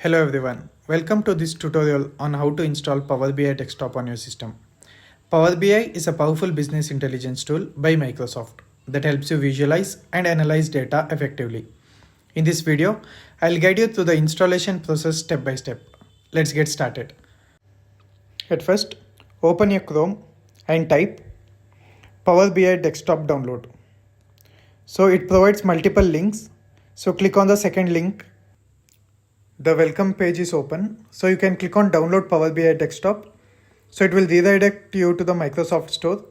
Hello everyone, welcome to this tutorial on how to install Power BI desktop on your system. Power BI is a powerful business intelligence tool by Microsoft that helps you visualize and analyze data effectively. In this video, I'll guide you through the installation process step by step. Let's get started. At first, open your Chrome and type Power BI desktop download. So it provides multiple links. So click on the second link. The welcome page is open, so you can click on download Power BI desktop. So it will redirect you to the Microsoft store.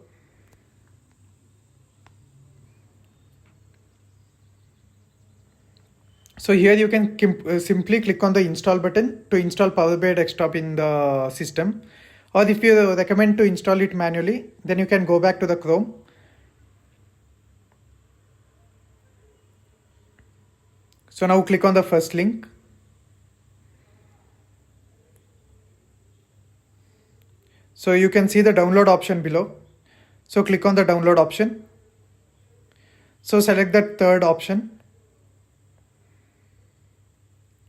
So here you can simply click on the install button to install Power BI desktop in the system. Or if you recommend to install it manually, then you can go back to the Chrome. So now click on the first link. So you can see the download option below. So click on the download option. So select the third option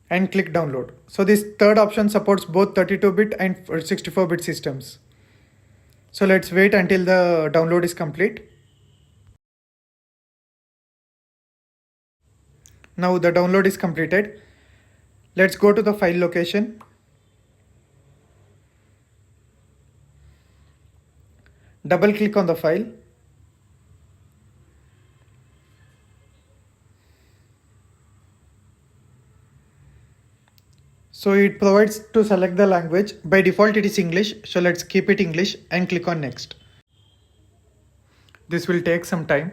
and click download. So this third option supports both 32-bit and 64-bit systems. So let's wait until the download is complete. Now the download is completed. Let's go to the file location. Double click on the file. So it provides to select the language. By default it is English. So let's keep it English and click on next. This will take some time.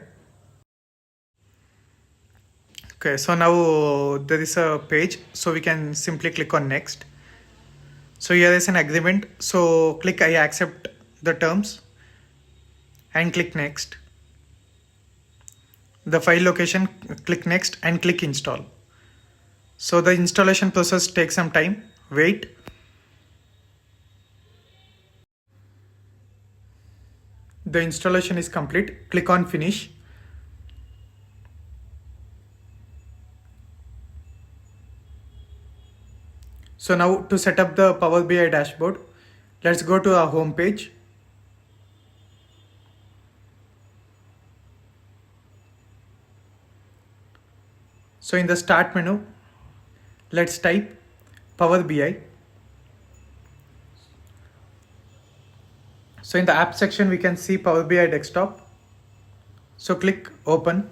Okay, so now there is a page. So we can simply click on next. So here is an agreement. So click I accept the terms and click next. The file location, click next and click install. So the installation process takes some time. Wait. The installation is complete. Click on finish. So now to set up the Power BI dashboard, let's go to our home page. So in the start menu, let's type Power BI. So in the app section, we can see Power BI desktop. So click open.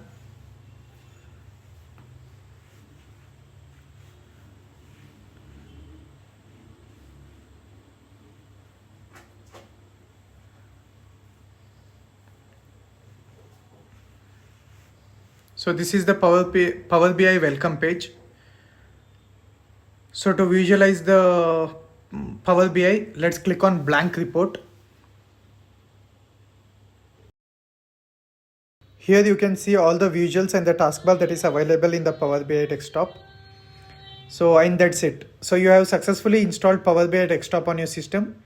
So this is the Power BI welcome page. So to visualize the Power BI, let's click on blank report. Here you can see all the visuals and the taskbar that is available in the Power BI desktop. So and that's it. So you have successfully installed Power BI desktop on your system.